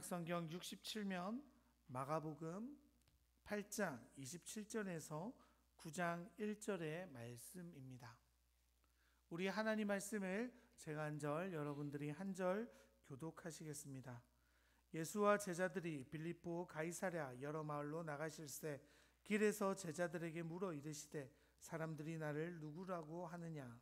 신약성경 67면 마가복음 8장 27절에서 9장 1절의 말씀입니다. 우리 하나님 말씀을 제가 한 절, 여러분들이 한 절 교독하시겠습니다. 예수와 제자들이 빌립보 가이사랴 여러 마을로 나가실새 길에서 제자들에게 물어 이르시되 사람들이 나를 누구라고 하느냐?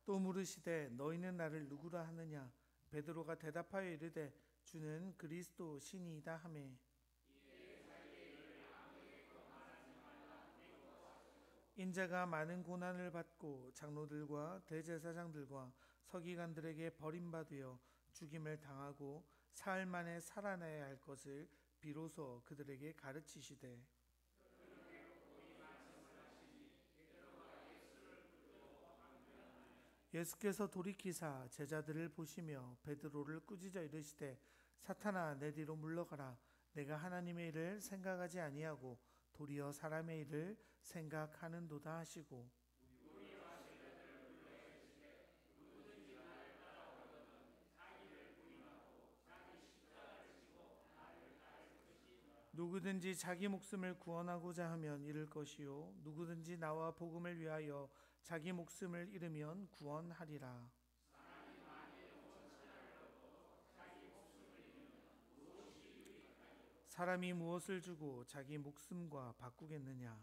또 물으시되 너희는 나를 누구라 하느냐? 베드로가 대답하여 이르되 주는 그리스도 신이이다 하매 인자가 많은 고난을 받고 장로들과 대제사장들과 서기관들에게 버림받으여 죽임을 당하고 사흘 만에 살아나야 할 것을 비로소 그들에게 가르치시되 예수께서 돌이키사 제자들을 보시며 베드로를 꾸짖어 이르시되 사탄아 내 뒤로 물러가라. 내가 하나님의 일을 생각하지 아니하고 도리어 사람의 일을 생각하는도다 하시고 누구든지 자기 목숨을 구원하고자 하면 잃을 것이요 누구든지 나와 복음을 위하여 자기 목숨을 잃으면 구원하리라. 사람이 무엇을 주고 자기 목숨과 바꾸겠느냐?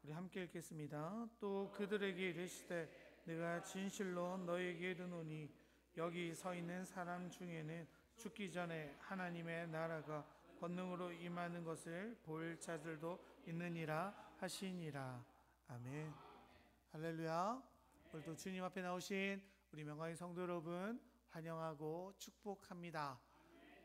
우리 함께 읽겠습니다. 또 그들에게 이르시되 내가 진실로 너희에게 이르노니 여기 서 있는 사람 중에는 죽기 전에 하나님의 나라가 권능으로 임하는 것을 볼 자들도 있느니라 하시니라. 아멘. 할렐루야. 오늘도 주님 앞에 나오신 우리 명강의 성도 여러분 환영하고 축복합니다.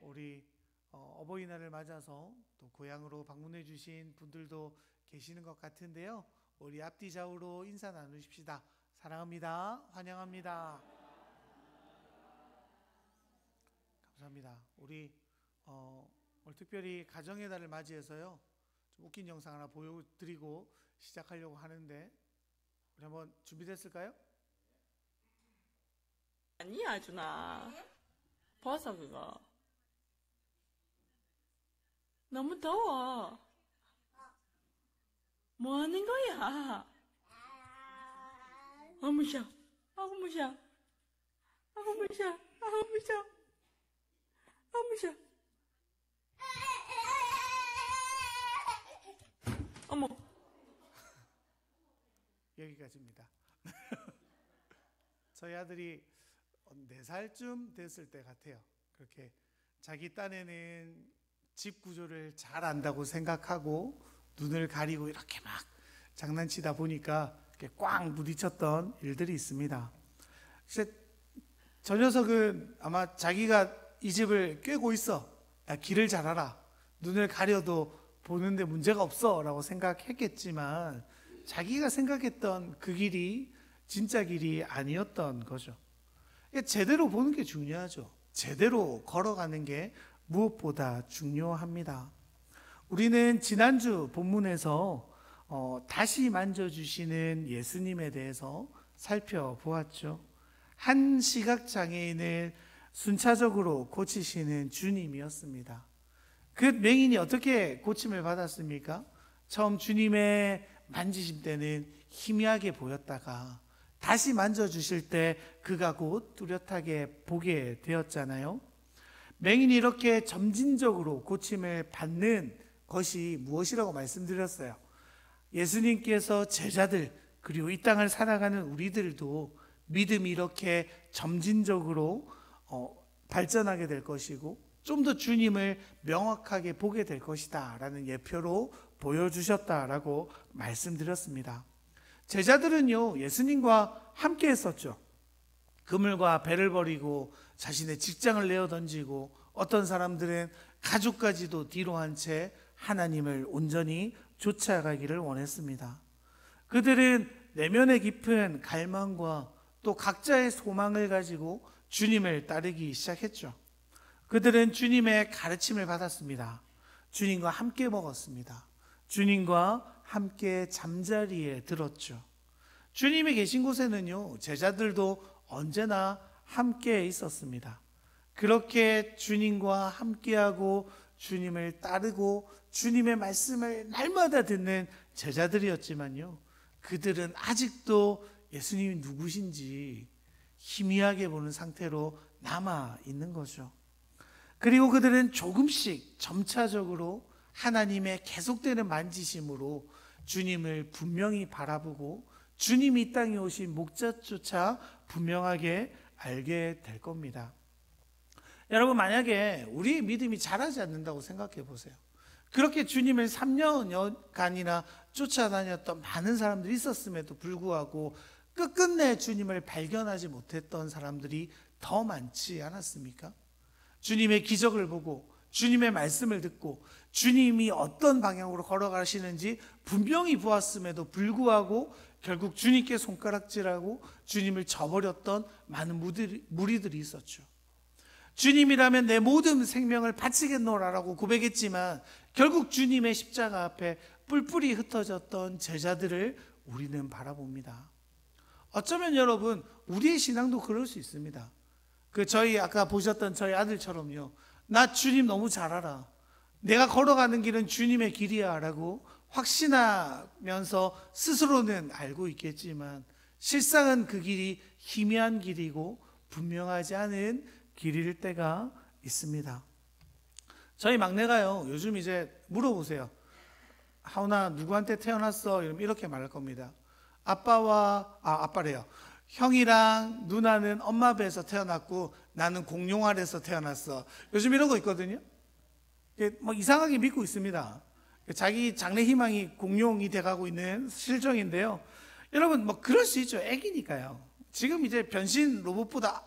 우리 어버이날을 맞아서 또 고향으로 방문해 주신 분들도 계시는 것 같은데요. 우리 앞뒤 좌우로 인사 나누십시다. 사랑합니다. 환영합니다. 감사합니다. 우리 오늘 특별히 가정의 달을 맞이해서요. 좀 웃긴 영상 하나 보여드리고 시작하려고 하는데 우리 한번 준비됐을까요? 아니야 준아. 벗어 그거. 너무 더워. 뭐 하는 거야? 무셔. 무셔. 무셔. 무셔. 무셔. 어머. 여기까지입니다. 저희 아들이 4살쯤 됐을 때 같아요. 그렇게 자기 딴에는 집 구조를 잘 안다고 생각하고 눈을 가리고 이렇게 막 장난치다 보니까 꽉 부딪혔던 일들이 있습니다. 저 녀석은 아마 자기가 이 집을 꿰고 있어. 야, 길을 잘 알아. 눈을 가려도 보는데 문제가 없어 라고 생각했겠지만 자기가 생각했던 그 길이 진짜 길이 아니었던 거죠. 제대로 보는 게 중요하죠. 제대로 걸어가는 게 무엇보다 중요합니다. 우리는 지난주 본문에서 다시 만져주시는 예수님에 대해서 살펴보았죠. 한 시각장애인을 순차적으로 고치시는 주님이었습니다. 그 맹인이 어떻게 고침을 받았습니까? 처음 주님의 만지심 때는 희미하게 보였다가 다시 만져주실 때 그가 곧 뚜렷하게 보게 되었잖아요. 맹인이 이렇게 점진적으로 고침을 받는 것이 무엇이라고 말씀드렸어요. 예수님께서 제자들 그리고 이 땅을 살아가는 우리들도 믿음이 이렇게 점진적으로 발전하게 될 것이고 좀 더 주님을 명확하게 보게 될 것이다 라는 예표로 보여주셨다라고 말씀드렸습니다. 제자들은요 예수님과 함께 했었죠. 그물과 배를 버리고 자신의 직장을 내어 던지고 어떤 사람들은 가족까지도 뒤로 한 채 하나님을 온전히 쫓아가기를 원했습니다. 그들은 내면의 깊은 갈망과 또 각자의 소망을 가지고 주님을 따르기 시작했죠. 그들은 주님의 가르침을 받았습니다. 주님과 함께 먹었습니다. 주님과 함께 잠자리에 들었죠. 주님이 계신 곳에는요, 제자들도 언제나 함께 있었습니다. 그렇게 주님과 함께하고 주님을 따르고 주님의 말씀을 날마다 듣는 제자들이었지만요, 그들은 아직도 예수님이 누구신지 희미하게 보는 상태로 남아 있는 거죠. 그리고 그들은 조금씩 점차적으로 하나님의 계속되는 만지심으로 주님을 분명히 바라보고 주님이 이 땅에 오신 목적조차 분명하게 알게 될 겁니다. 여러분, 만약에 우리의 믿음이 자라지 않는다고 생각해 보세요. 그렇게 주님을 3년간이나 쫓아다녔던 많은 사람들이 있었음에도 불구하고 끝끝내 주님을 발견하지 못했던 사람들이 더 많지 않았습니까? 주님의 기적을 보고 주님의 말씀을 듣고 주님이 어떤 방향으로 걸어가시는지 분명히 보았음에도 불구하고 결국 주님께 손가락질하고 주님을 저버렸던 많은 무리들이 있었죠. 주님이라면 내 모든 생명을 바치겠노라라고 고백했지만 결국 주님의 십자가 앞에 뿔뿔이 흩어졌던 제자들을 우리는 바라봅니다. 어쩌면 여러분, 우리의 신앙도 그럴 수 있습니다. 저희 아까 보셨던 저희 아들처럼요, 나 주님 너무 잘 알아, 내가 걸어가는 길은 주님의 길이야 라고 확신하면서 스스로는 알고 있겠지만 실상은 그 길이 희미한 길이고 분명하지 않은 길일 때가 있습니다. 저희 막내가요, 요즘 이제 물어보세요. 하은아, 누구한테 태어났어? 이러면 이렇게 말할 겁니다. 아빠래요. 형이랑 누나는 엄마 배에서 태어났고 나는 공룡 아래에서 태어났어. 요즘 이런 거 있거든요. 뭐 이상하게 믿고 있습니다. 자기 장래 희망이 공룡이 돼가고 있는 실정인데요. 여러분, 뭐 그럴 수 있죠. 애기니까요. 지금 이제 변신 로봇보다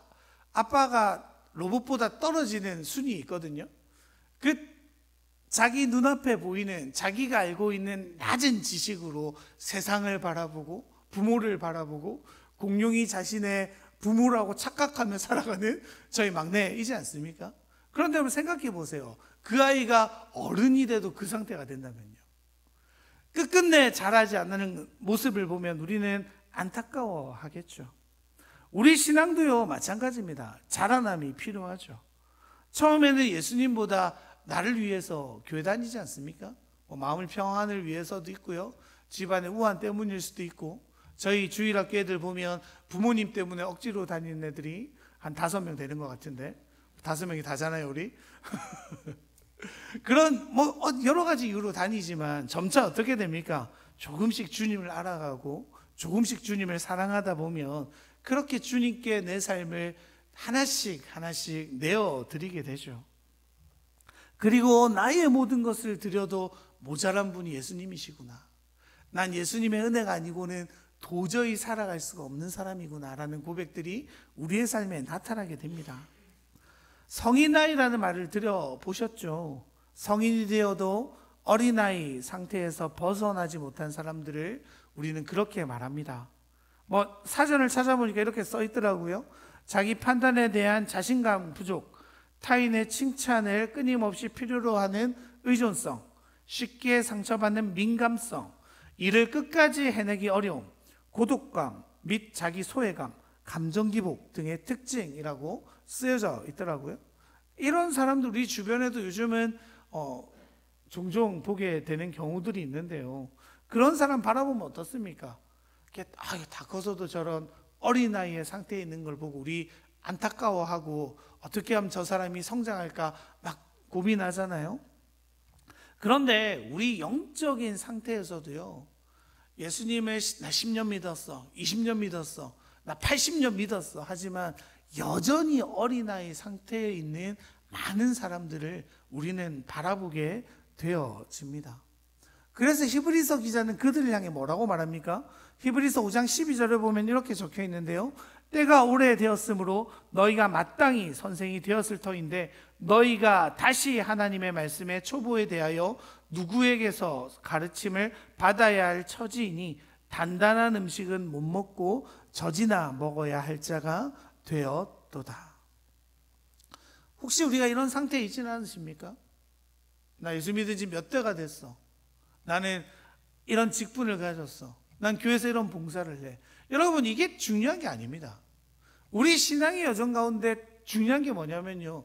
아빠가 로봇보다 떨어지는 순위 있거든요. 자기 눈앞에 보이는 자기가 알고 있는 낮은 지식으로 세상을 바라보고 부모를 바라보고 공룡이 자신의 부모라고 착각하며 살아가는 저희 막내이지 않습니까? 그런데 한번 생각해 보세요. 그 아이가 어른이 돼도 그 상태가 된다면요. 끝끝내 자라지 않는 모습을 보면 우리는 안타까워하겠죠. 우리 신앙도요, 마찬가지입니다. 자라남이 필요하죠. 처음에는 예수님보다 나를 위해서 교회 다니지 않습니까? 마음을 평안을 위해서도 있고요, 집안의 우환 때문일 수도 있고, 저희 주일학교 애들 보면 부모님 때문에 억지로 다니는 애들이 한 5명 되는 것 같은데, 5명이 다잖아요 우리. 그런 여러 가지 이유로 다니지만 점차 어떻게 됩니까? 조금씩 주님을 알아가고 조금씩 주님을 사랑하다 보면 그렇게 주님께 내 삶을 하나씩 내어드리게 되죠. 그리고 나의 모든 것을 드려도 모자란 분이 예수님이시구나, 난 예수님의 은혜가 아니고는 도저히 살아갈 수가 없는 사람이구나 라는 고백들이 우리의 삶에 나타나게 됩니다. 성인아이라는 말을 들어보셨죠? 성인이 되어도 어린아이 상태에서 벗어나지 못한 사람들을 우리는 그렇게 말합니다. 사전을 찾아보니까 이렇게 써 있더라고요. 자기 판단에 대한 자신감 부족, 타인의 칭찬을 끊임없이 필요로 하는 의존성, 쉽게 상처받는 민감성, 일을 끝까지 해내기 어려움, 고독감 및 자기 소외감, 감정기복 등의 특징이라고 쓰여져 있더라고요. 이런 사람들 우리 주변에도 요즘은 종종 보게 되는 경우들이 있는데요. 그런 사람 바라보면 어떻습니까? 다 커서도 저런 어린아이의 상태에 있는 걸 보고 우리 안타까워하고 어떻게 하면 저 사람이 성장할까 막 고민하잖아요. 그런데 우리 영적인 상태에서도요, 예수님을 나 10년 믿었어, 20년 믿었어, 나 80년 믿었어 하지만 여전히 어린아이 상태에 있는 많은 사람들을 우리는 바라보게 되어집니다. 그래서 히브리서 기자는 그들을 향해 뭐라고 말합니까? 히브리서 5장 12절에 보면 이렇게 적혀 있는데요, 때가 오래되었으므로 너희가 마땅히 선생이 되었을 터인데 너희가 다시 하나님의 말씀의 초보에 대하여 누구에게서 가르침을 받아야 할 처지이니 단단한 음식은 못 먹고 젖이나 먹어야 할 자가 되었도다. 혹시 우리가 이런 상태에 있지는 않으십니까? 나 예수 믿은 지 몇 대가 됐어. 나는 이런 직분을 가졌어. 난 교회에서 이런 봉사를 해. 여러분, 이게 중요한 게 아닙니다. 우리 신앙의 여정 가운데 중요한 게 뭐냐면요,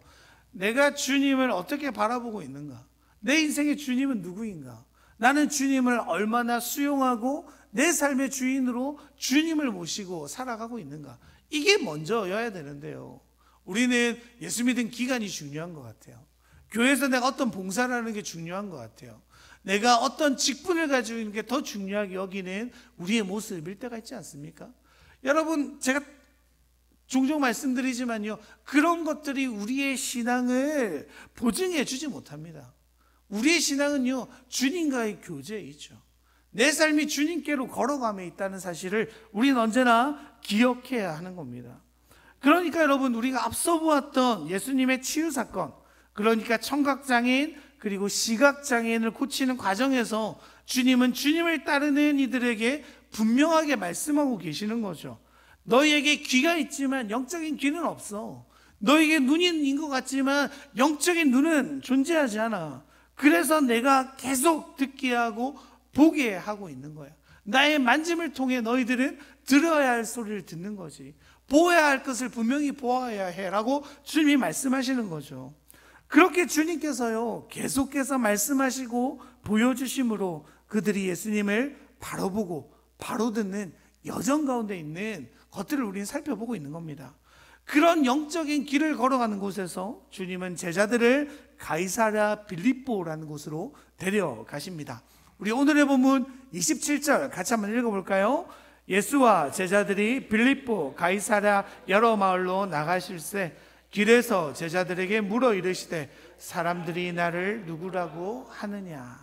내가 주님을 어떻게 바라보고 있는가, 내 인생의 주님은 누구인가, 나는 주님을 얼마나 수용하고 내 삶의 주인으로 주님을 모시고 살아가고 있는가, 이게 먼저여야 되는데요, 우리는 예수 믿은 기간이 중요한 것 같아요. 교회에서 내가 어떤 봉사를 하는 게 중요한 것 같아요. 내가 어떤 직분을 가지고 있는 게 더 중요하게 여기는 우리의 모습일 때가 있지 않습니까? 여러분, 제가 종종 말씀드리지만요, 그런 것들이 우리의 신앙을 보증해 주지 못합니다. 우리의 신앙은요, 주님과의 교제에 있죠. 내 삶이 주님께로 걸어감에 있다는 사실을 우리는 언제나 기억해야 하는 겁니다. 그러니까 여러분, 우리가 앞서 보았던 예수님의 치유 사건, 그러니까 청각장애인 그리고 시각장애인을 고치는 과정에서 주님은 주님을 따르는 이들에게 분명하게 말씀하고 계시는 거죠. 너희에게 귀가 있지만 영적인 귀는 없어. 너희에게 눈이 있는 것 같지만 영적인 눈은 존재하지 않아. 그래서 내가 계속 듣게 하고 보게 하고 있는 거야. 나의 만짐을 통해 너희들은 들어야 할 소리를 듣는 거지. 보아야 할 것을 분명히 보아야 해라고 주님이 말씀하시는 거죠. 그렇게 주님께서요, 계속해서 말씀하시고 보여주심으로 그들이 예수님을 바로 보고 바로 듣는 여정 가운데 있는 것들을 우리는 살펴보고 있는 겁니다. 그런 영적인 길을 걸어가는 곳에서 주님은 제자들을 가이사랴 빌립보라는 곳으로 데려가십니다. 우리 오늘의 본문 27절 같이 한번 읽어볼까요? 예수와 제자들이 빌립보 가이사랴 여러 마을로 나가실새 길에서 제자들에게 물어 이르시되 사람들이 나를 누구라고 하느냐.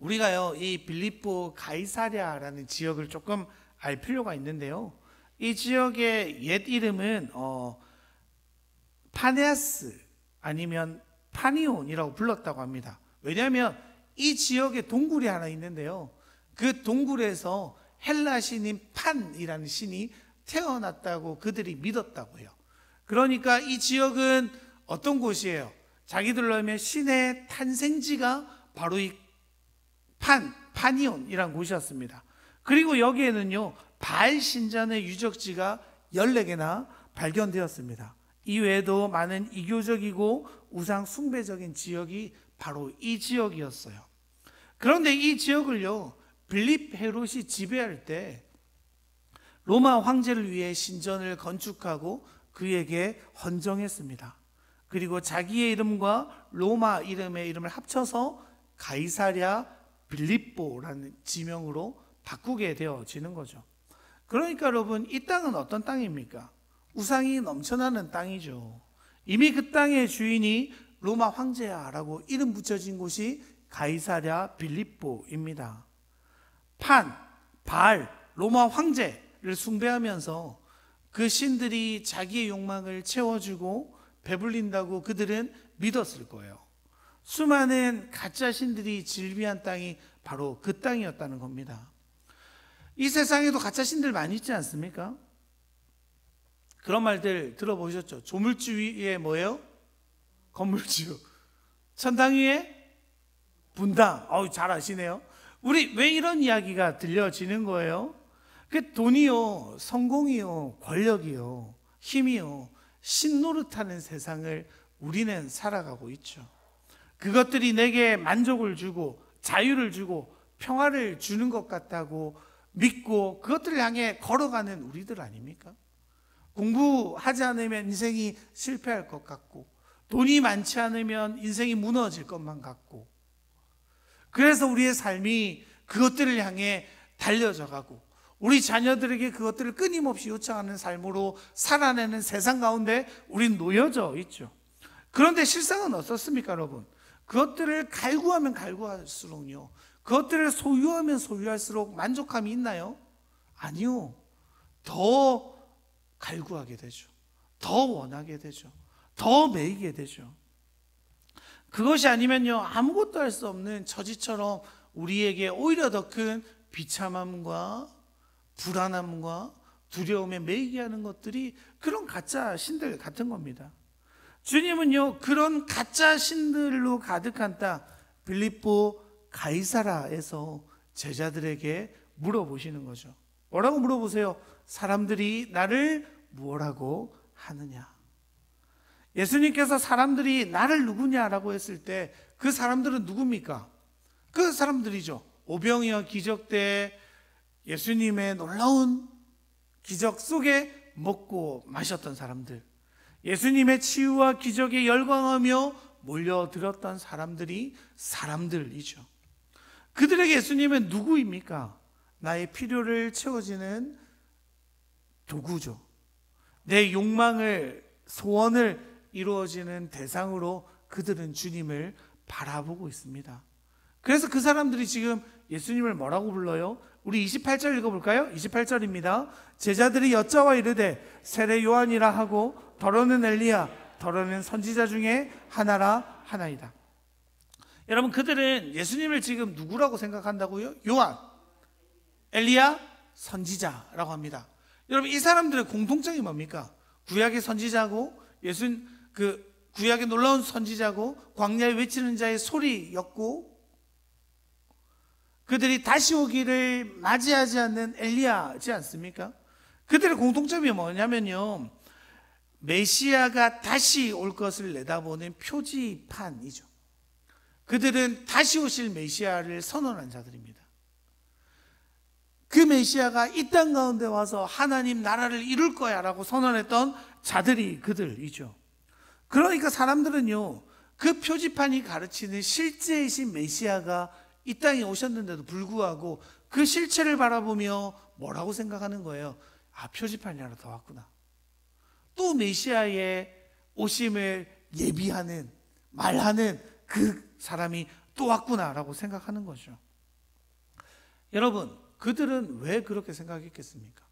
우리가요, 이 빌립보 가이사랴라는 지역을 조금 알 필요가 있는데요, 이 지역의 옛 이름은 파네아스 아니면 파니온이라고 불렀다고 합니다. 왜냐하면 이 지역에 동굴이 하나 있는데요, 그 동굴에서 헬라 신인 판이라는 신이 태어났다고 그들이 믿었다고 해요. 그러니까 이 지역은 어떤 곳이에요? 자기들로 하면 신의 탄생지가 바로 이 파니온이라는 곳이었습니다. 그리고 여기에는요, 바알 신전의 유적지가 14개나 발견되었습니다. 이외에도 많은 이교적이고 우상 숭배적인 지역이 바로 이 지역이었어요. 그런데 이 지역을요, 빌립 헤롯이 지배할 때 로마 황제를 위해 신전을 건축하고 그에게 헌정했습니다. 그리고 자기의 이름과 로마 이름의 이름을 합쳐서 가이사랴 빌립보라는 지명으로 바꾸게 되어지는 거죠. 그러니까 여러분, 이 땅은 어떤 땅입니까? 우상이 넘쳐나는 땅이죠. 이미 그 땅의 주인이 로마 황제야라고 이름 붙여진 곳이 가이사랴 빌립보입니다. 바알, 로마 황제를 숭배하면서 그 신들이 자기의 욕망을 채워주고 배불린다고 그들은 믿었을 거예요. 수많은 가짜 신들이 질비한 땅이 바로 그 땅이었다는 겁니다. 이 세상에도 가짜 신들 많이 있지 않습니까? 그런 말들 들어보셨죠? 조물주 위에 뭐예요? 건물주. 천당 위에 분당. 잘 아시네요. 우리 왜 이런 이야기가 들려지는 거예요? 그 돈이요, 성공이요, 권력이요, 힘이요, 신노릇하는 세상을 우리는 살아가고 있죠. 그것들이 내게 만족을 주고 자유를 주고 평화를 주는 것 같다고 믿고 그것들을 향해 걸어가는 우리들 아닙니까? 공부하지 않으면 인생이 실패할 것 같고 돈이 많지 않으면 인생이 무너질 것만 같고, 그래서 우리의 삶이 그것들을 향해 달려져 가고 우리 자녀들에게 그것들을 끊임없이 요청하는 삶으로 살아내는 세상 가운데 우린 놓여져 있죠. 그런데 실상은 어떻습니까, 여러분? 그것들을 갈구하면 갈구할수록요, 그것들을 소유하면 소유할수록 만족감이 있나요? 아니요. 더 갈구하게 되죠. 더 원하게 되죠. 더 매이게 되죠. 그것이 아니면요, 아무것도 할 수 없는 처지처럼 우리에게 오히려 더 큰 비참함과 불안함과 두려움에 매이게 하는 것들이 그런 가짜 신들 같은 겁니다. 주님은요, 그런 가짜 신들로 가득한 땅 빌립보 가이사라에서 제자들에게 물어보시는 거죠. 뭐라고 물어보세요? 사람들이 나를 무엇라고 하느냐? 예수님께서 사람들이 나를 누구냐라고 했을 때 그 사람들은 누굽니까? 그 사람들이죠. 오병이어 기적 때 예수님의 놀라운 기적 속에 먹고 마셨던 사람들, 예수님의 치유와 기적에 열광하며 몰려들었던 사람들이죠. 그들에게 예수님은 누구입니까? 나의 필요를 채워지는 도구죠. 내 욕망을, 소원을 이루어지는 대상으로 그들은 주님을 바라보고 있습니다. 그래서 그 사람들이 지금 예수님을 뭐라고 불러요? 우리 28절 읽어볼까요? 28절입니다. 제자들이 여짜와 이르되 세례 요한이라 하고 더러는 엘리야, 더러는 선지자 중에 하나이다. 여러분, 그들은 예수님을 지금 누구라고 생각한다고요? 요한, 엘리야, 선지자라고 합니다. 여러분, 이 사람들의 공통점이 뭡니까? 구약의 선지자고 구약의 놀라운 선지자고 광야에 외치는 자의 소리였고, 그들이 다시 오기를 맞이하지 않는 엘리야지 않습니까? 그들의 공통점이 뭐냐면요, 메시아가 다시 올 것을 내다보는 표지판이죠. 그들은 다시 오실 메시아를 선언한 자들입니다. 그 메시아가 이 땅 가운데 와서 하나님 나라를 이룰 거야 라고 선언했던 자들이 그들이죠. 그러니까 사람들은요, 그 표지판이 가르치는 실제이신 메시아가 이 땅에 오셨는데도 불구하고 그 실체를 바라보며 뭐라고 생각하는 거예요? 아, 표지판이 하나 더 왔구나. 또 메시아의 오심을 예비하는, 말하는 그 사람이 또 왔구나라고 생각하는 거죠. 여러분, 그들은 왜 그렇게 생각했겠습니까?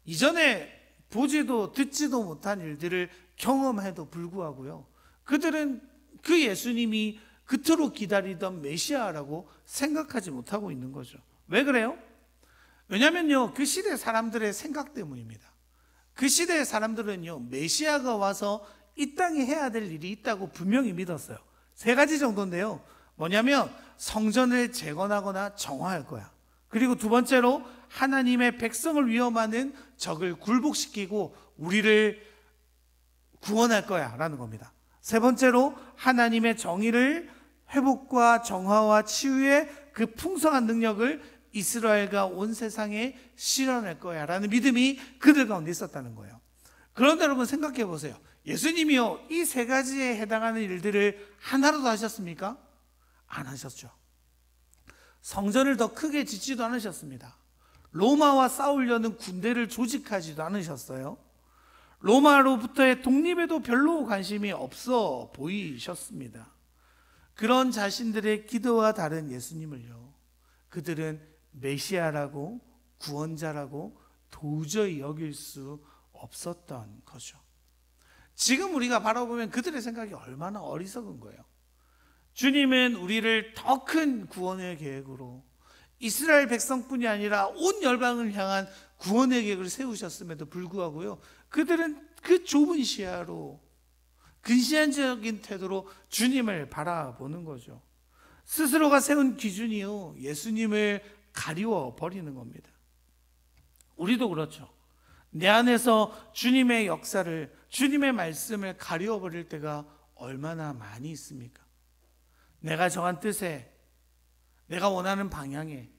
이전에 보지도 듣지도 못한 일들을 경험해도 불구하고요, 그들은 그 예수님이 그토록 기다리던 메시아라고 생각하지 못하고 있는 거죠. 왜 그래요? 왜냐면요, 그 시대 사람들의 생각 때문입니다. 그 시대의 사람들은요, 메시아가 와서 이 땅에 해야 될 일이 있다고 분명히 믿었어요. 3가지 정도인데요. 뭐냐면 성전을 재건하거나 정화할 거야. 그리고 2번째로 하나님의 백성을 위험하는 적을 굴복시키고 우리를 구원할 거야 라는 겁니다. 3번째로 하나님의 정의를, 회복과 정화와 치유의 그 풍성한 능력을 이스라엘과 온 세상에 실현할 거야 라는 믿음이 그들 가운데 있었다는 거예요. 그런데 여러분, 생각해 보세요. 예수님이요, 이 3가지에 해당하는 일들을 하나라도 하셨습니까? 안 하셨죠. 성전을 더 크게 짓지도 않으셨습니다. 로마와 싸우려는 군대를 조직하지도 않으셨어요. 로마로부터의 독립에도 별로 관심이 없어 보이셨습니다. 그런 자신들의 기도와 다른 예수님을요, 그들은 메시아라고, 구원자라고 도저히 여길 수 없었던 거죠. 지금 우리가 바라보면 그들의 생각이 얼마나 어리석은 거예요. 주님은 우리를 더 큰 구원의 계획으로, 이스라엘 백성뿐이 아니라 온 열방을 향한 구원의 계획을 세우셨음에도 불구하고요, 그들은 그 좁은 시야로, 근시안적인 태도로 주님을 바라보는 거죠. 스스로가 세운 기준이요, 예수님을 가리워 버리는 겁니다. 우리도 그렇죠. 내 안에서 주님의 역사를, 주님의 말씀을 가리워 버릴 때가 얼마나 많이 있습니까? 내가 정한 뜻에, 내가 원하는 방향에,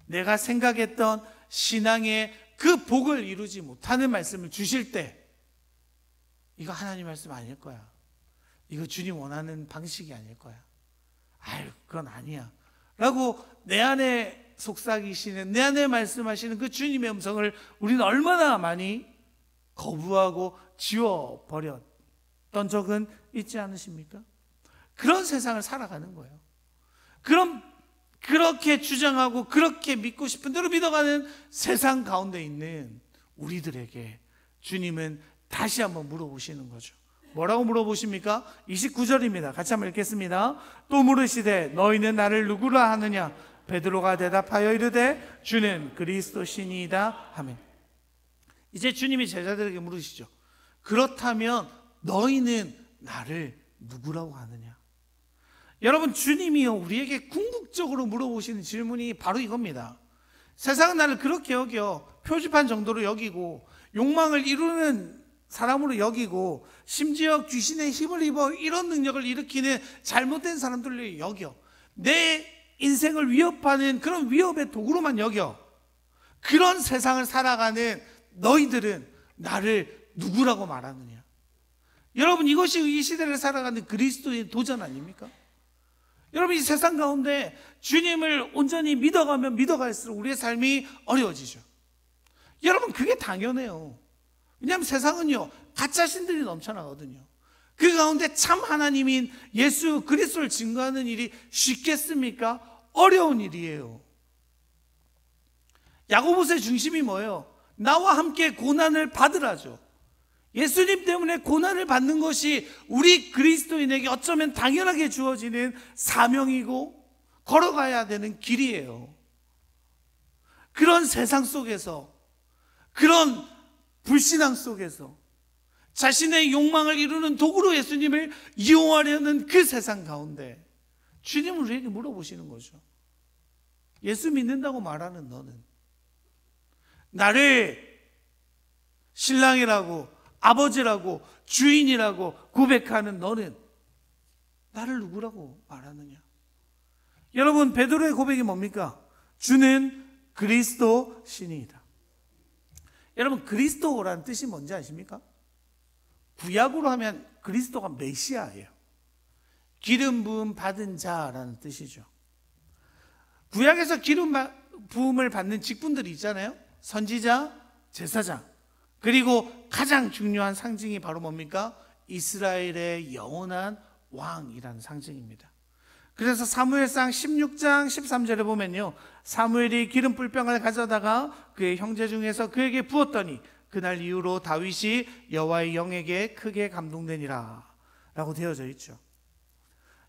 내가 생각했던 신앙의 그 복을 이루지 못하는 말씀을 주실 때, 이거 하나님 말씀 아닐 거야, 이거 주님 원하는 방식이 아닐 거야, 아유 그건 아니야 라고 내 안에 속삭이시는, 내 안에 말씀하시는 그 주님의 음성을 우리는 얼마나 많이 거부하고 지워버렸던 적은 있지 않으십니까? 그런 세상을 살아가는 거예요. 그렇게 주장하고 그렇게 믿고 싶은 대로 믿어가는 세상 가운데 있는 우리들에게 주님은 다시 한번 물어보시는 거죠. 뭐라고 물어보십니까? 29절입니다. 같이 한번 읽겠습니다. 또 물으시되 너희는 나를 누구라 하느냐? 베드로가 대답하여 이르되 주는 그리스도시니이다 하매. 이제 주님이 제자들에게 물으시죠. 그렇다면 너희는 나를 누구라고 하느냐? 여러분, 주님이요 우리에게 궁극적으로 물어보시는 질문이 바로 이겁니다. 세상은 나를 그렇게 여겨 표지판 정도로 여기고 욕망을 이루는 사람으로 여기고 심지어 귀신의 힘을 입어 이런 능력을 일으키는 잘못된 사람들로 여겨 내 인생을 위협하는 그런 위협의 도구로만 여겨. 그런 세상을 살아가는 너희들은 나를 누구라고 말하느냐? 여러분, 이것이 이 시대를 살아가는 그리스도의 도전 아닙니까? 여러분, 이 세상 가운데 주님을 온전히 믿어가면 믿어갈수록 우리의 삶이 어려워지죠. 여러분, 그게 당연해요. 왜냐하면 세상은요 가짜 신들이 넘쳐나거든요. 그 가운데 참 하나님인 예수 그리스도를 증거하는 일이 쉽겠습니까? 어려운 일이에요. 야고보서의 중심이 뭐예요? 나와 함께 고난을 받으라죠. 예수님 때문에 고난을 받는 것이 우리 그리스도인에게 어쩌면 당연하게 주어지는 사명이고 걸어가야 되는 길이에요. 그런 세상 속에서, 그런 불신앙 속에서 자신의 욕망을 이루는 도구로 예수님을 이용하려는 그 세상 가운데 주님은 우리에게 물어보시는 거죠. 예수 믿는다고 말하는 너는, 나를 신랑이라고 아버지라고 주인이라고 고백하는 너는 나를 누구라고 말하느냐? 여러분, 베드로의 고백이 뭡니까? 주는 그리스도 신이다. 여러분, 그리스도라는 뜻이 뭔지 아십니까? 구약으로 하면 그리스도가 메시아예요. 기름 부음 받은 자라는 뜻이죠. 구약에서 기름 부음을 받는 직분들이 있잖아요. 선지자, 제사장, 그리고 가장 중요한 상징이 바로 뭡니까? 이스라엘의 영원한 왕이라는 상징입니다. 그래서 사무엘상 16장 13절에 보면요, 사무엘이 기름 뿔병을 가져다가 그의 형제 중에서 그에게 부었더니 그날 이후로 다윗이 여호와의 영에게 크게 감동되니라 라고 되어져 있죠.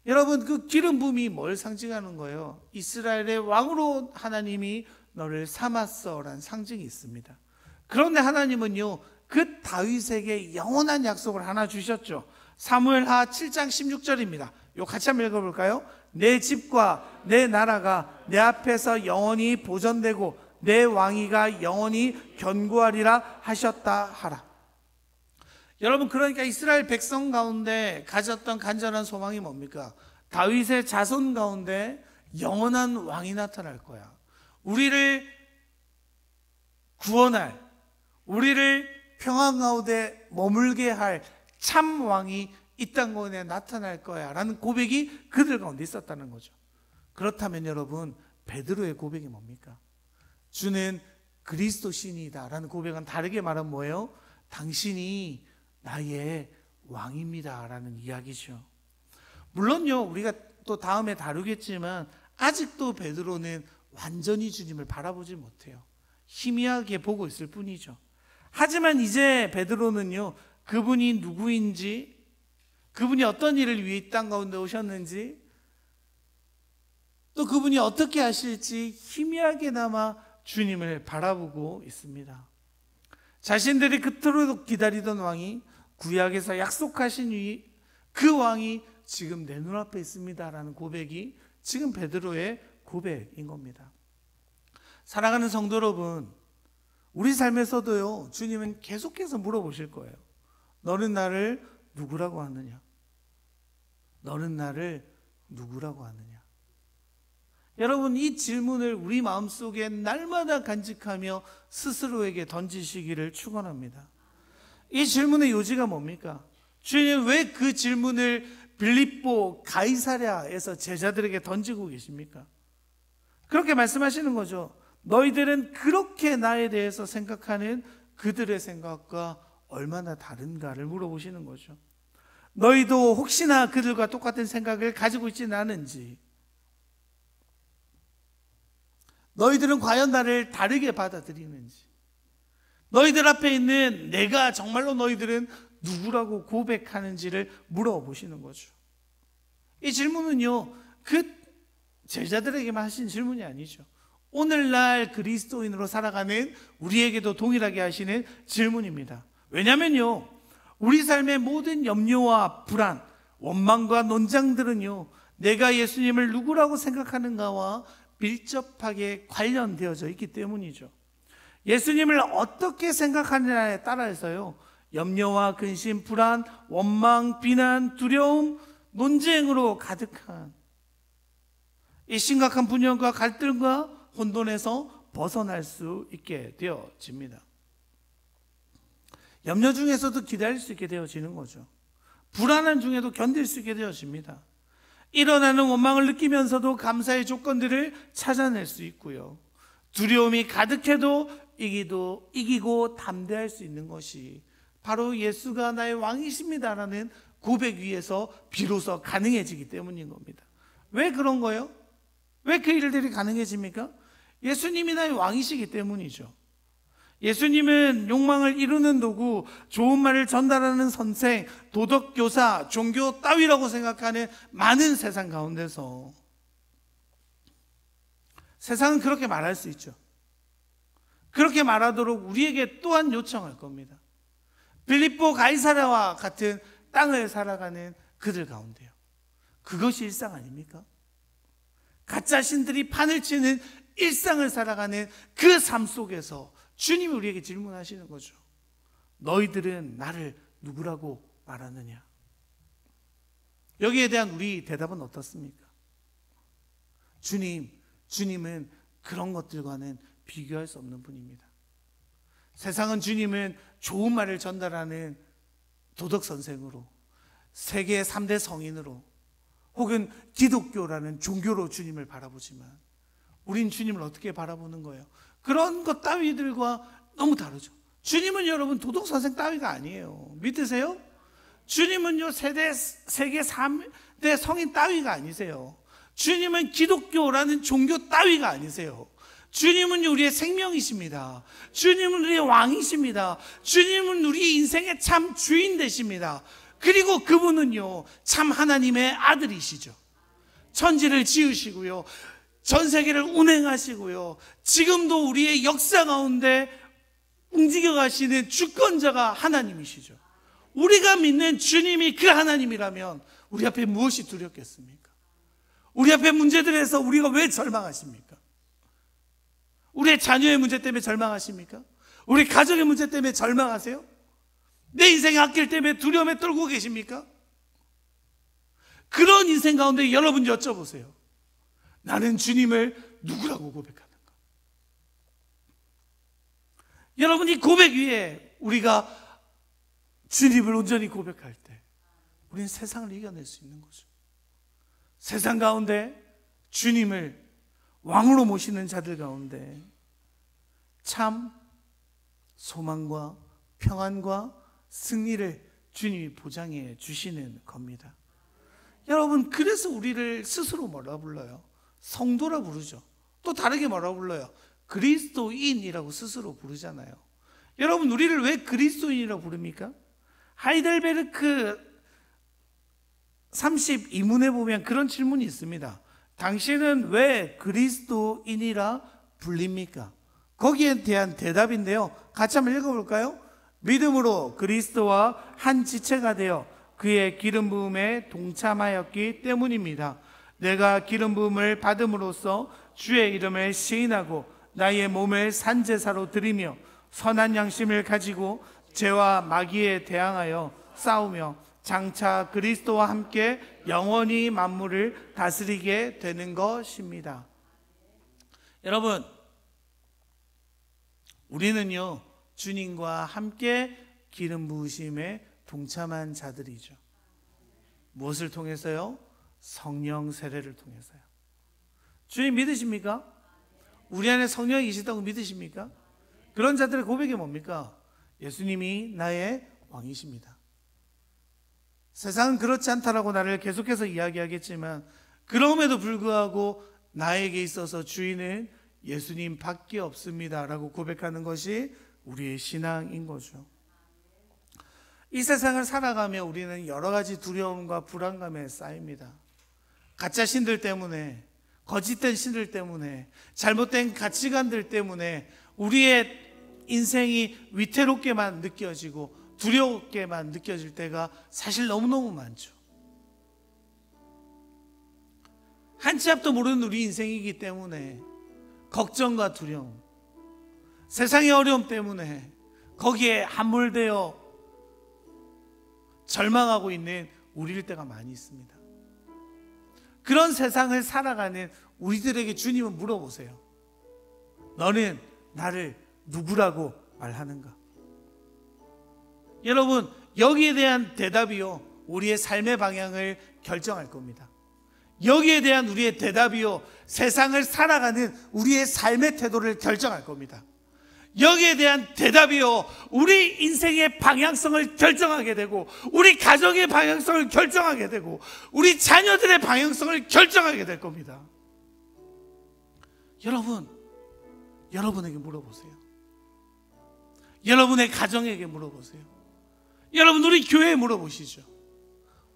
여러분, 그 기름 부음이 뭘 상징하는 거예요? 이스라엘의 왕으로 하나님이 너를 삼았어 라는 상징이 있습니다. 그런데 하나님은요 그 다윗에게 영원한 약속을 하나 주셨죠. 사무엘하 7장 16절입니다. 요 같이 한번 읽어볼까요? 내 집과 내 나라가 내 앞에서 영원히 보존되고 내 왕위가 영원히 견고하리라 하셨다 하라. 여러분, 그러니까 이스라엘 백성 가운데 가졌던 간절한 소망이 뭡니까? 다윗의 자손 가운데 영원한 왕이 나타날 거야. 우리를 구원할, 우리를 평안 가운데 머물게 할 참 왕이 이 땅 가운데 나타날 거야 라는 고백이 그들 가운데 있었다는 거죠. 그렇다면 여러분, 베드로의 고백이 뭡니까? 주는 그리스도 신이다 라는 고백은 다르게 말하면 뭐예요? 당신이 나의 왕입니다 라는 이야기죠. 물론요 우리가 또 다음에 다루겠지만 아직도 베드로는 완전히 주님을 바라보지 못해요. 희미하게 보고 있을 뿐이죠. 하지만 이제 베드로는요 그분이 누구인지, 그분이 어떤 일을 위해 이 땅 가운데 오셨는지, 또 그분이 어떻게 하실지 희미하게나마 주님을 바라보고 있습니다. 자신들이 그토록 기다리던 왕이, 구약에서 약속하신 그 왕이 지금 내 눈앞에 있습니다라는 고백이 지금 베드로의 고백인 겁니다. 사랑하는 성도 여러분, 우리 삶에서도요 주님은 계속해서 물어보실 거예요. 너는 나를 누구라고 하느냐? 너는 나를 누구라고 하느냐? 여러분, 이 질문을 우리 마음속에 날마다 간직하며 스스로에게 던지시기를 축원합니다. 이 질문의 요지가 뭡니까? 주님, 왜 그 질문을 빌립보 가이사랴에서 제자들에게 던지고 계십니까? 그렇게 말씀하시는 거죠. 너희들은 그렇게 나에 대해서 생각하는 그들의 생각과 얼마나 다른가를 물어보시는 거죠. 너희도 혹시나 그들과 똑같은 생각을 가지고 있지는 않은지, 너희들은 과연 나를 다르게 받아들이는지, 너희들 앞에 있는 내가 정말로 너희들은 누구라고 고백하는지를 물어보시는 거죠. 이 질문은요 그 제자들에게만 하신 질문이 아니죠. 오늘날 그리스도인으로 살아가는 우리에게도 동일하게 하시는 질문입니다. 왜냐면요, 우리 삶의 모든 염려와 불안, 원망과 논장들은요, 내가 예수님을 누구라고 생각하는가와 밀접하게 관련되어져 있기 때문이죠. 예수님을 어떻게 생각하느냐에 따라서요, 염려와 근심, 불안, 원망, 비난, 두려움, 논쟁으로 가득한 이 심각한 분열과 갈등과 혼돈에서 벗어날 수 있게 되어집니다. 염려 중에서도 기다릴 수 있게 되어지는 거죠. 불안한 중에도 견딜 수 있게 되어집니다. 일어나는 원망을 느끼면서도 감사의 조건들을 찾아낼 수 있고요. 두려움이 가득해도 이기고 담대할 수 있는 것이 바로 예수가 나의 왕이십니다라는 고백 위에서 비로소 가능해지기 때문인 겁니다. 왜 그런 거예요? 왜 그 일들이 가능해집니까? 예수님이 나의 왕이시기 때문이죠. 예수님은 욕망을 이루는 도구, 좋은 말을 전달하는 선생, 도덕교사, 종교 따위라고 생각하는 많은 세상 가운데서 세상은 그렇게 말할 수 있죠. 그렇게 말하도록 우리에게 또한 요청할 겁니다. 빌립보 가이사랴와 같은 땅을 살아가는 그들 가운데요. 그것이 일상 아닙니까? 가짜 신들이 판을 치는 일상을 살아가는 그 삶 속에서 주님이 우리에게 질문하시는 거죠. 너희들은 나를 누구라고 말하느냐? 여기에 대한 우리 대답은 어떻습니까? 주님은 그런 것들과는 비교할 수 없는 분입니다. 세상은 주님은 좋은 말을 전달하는 도덕 선생으로, 세계 3대 성인으로, 혹은 기독교라는 종교로 주님을 바라보지만 우린 주님을 어떻게 바라보는 거예요? 그런 것 따위들과 너무 다르죠. 주님은 여러분 도덕 선생 따위가 아니에요. 믿으세요? 주님은요 세계 3대 성인 따위가 아니세요. 주님은 기독교라는 종교 따위가 아니세요. 주님은 우리의 생명이십니다. 주님은 우리의 왕이십니다. 주님은 우리 인생의 참 주인 되십니다. 그리고 그분은요 참 하나님의 아들이시죠. 천지를 지으시고요, 전 세계를 운행하시고요, 지금도 우리의 역사 가운데 움직여 가시는 주권자가 하나님이시죠. 우리가 믿는 주님이 그 하나님이라면 우리 앞에 무엇이 두렵겠습니까? 우리 앞에 문제들에서 우리가 왜 절망하십니까? 우리의 자녀의 문제 때문에 절망하십니까? 우리 가정의 문제 때문에 절망하세요? 내 인생의 앞길 때문에 두려움에 떨고 계십니까? 그런 인생 가운데 여러분 여쭤보세요. 나는 주님을 누구라고 고백하는가? 여러분, 이 고백 위에 우리가 주님을 온전히 고백할 때 우리는 세상을 이겨낼 수 있는 거죠. 세상 가운데 주님을 왕으로 모시는 자들 가운데 참 소망과 평안과 승리를 주님이 보장해 주시는 겁니다. 여러분, 그래서 우리를 스스로 뭐라 불러요? 성도라 부르죠. 또 다르게 뭐라 불러요? 그리스도인이라고 스스로 부르잖아요. 여러분, 우리를 왜 그리스도인이라고 부릅니까? 하이델베르크 32문에 보면 그런 질문이 있습니다. 당신은 왜 그리스도인이라 불립니까? 거기에 대한 대답인데요, 같이 한번 읽어볼까요? 믿음으로 그리스도와 한 지체가 되어 그의 기름 부음에 동참하였기 때문입니다. 내가 기름 부음을 받음으로써 주의 이름을 시인하고 나의 몸을 산제사로 드리며 선한 양심을 가지고 죄와 마귀에 대항하여 싸우며 장차 그리스도와 함께 영원히 만물을 다스리게 되는 것입니다. 여러분, 우리는요 주님과 함께 기름 부으심에 동참한 자들이죠. 무엇을 통해서요? 성령 세례를 통해서요. 주님 믿으십니까? 우리 안에 성령이 계시다고 믿으십니까? 그런 자들의 고백이 뭡니까? 예수님이 나의 왕이십니다. 세상은 그렇지 않다라고 나를 계속해서 이야기하겠지만 그럼에도 불구하고 나에게 있어서 주인은 예수님 밖에 없습니다 라고 고백하는 것이 우리의 신앙인 거죠. 이 세상을 살아가며 우리는 여러 가지 두려움과 불안감에 쌓입니다. 가짜 신들 때문에, 거짓된 신들 때문에, 잘못된 가치관들 때문에 우리의 인생이 위태롭게만 느껴지고 두렵게만 느껴질 때가 사실 너무너무 많죠. 한 치 앞도 모르는 우리 인생이기 때문에 걱정과 두려움, 세상의 어려움 때문에 거기에 함몰되어 절망하고 있는 우리일 때가 많이 있습니다. 그런 세상을 살아가는 우리들에게 주님은 물어보세요. 너는 나를 누구라고 말하는가? 여러분, 여기에 대한 대답이요, 우리의 삶의 방향을 결정할 겁니다. 여기에 대한 우리의 대답이요, 세상을 살아가는 우리의 삶의 태도를 결정할 겁니다. 여기에 대한 대답이요, 우리 인생의 방향성을 결정하게 되고, 우리 가정의 방향성을 결정하게 되고, 우리 자녀들의 방향성을 결정하게 될 겁니다. 여러분, 여러분에게 물어보세요. 여러분의 가정에게 물어보세요. 여러분, 우리 교회에 물어보시죠.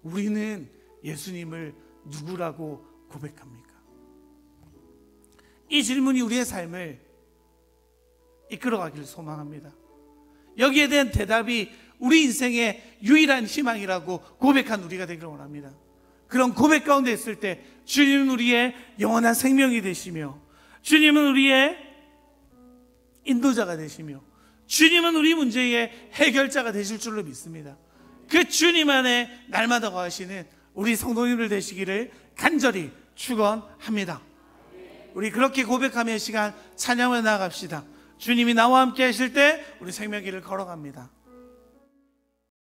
우리는 예수님을 누구라고 고백합니까? 이 질문이 우리의 삶을 이끌어가기를 소망합니다. 여기에 대한 대답이 우리 인생의 유일한 희망이라고 고백한 우리가 되기를 원합니다. 그런 고백 가운데 있을 때 주님은 우리의 영원한 생명이 되시며, 주님은 우리의 인도자가 되시며, 주님은 우리 문제의 해결자가 되실 줄로 믿습니다. 그 주님 안에 날마다 거하시는 우리 성도님들 되시기를 간절히 축원합니다. 우리 그렇게 고백하며 시간 찬양을 나아갑시다. 주님이 나와 함께 하실 때 우리 생명길을 걸어갑니다.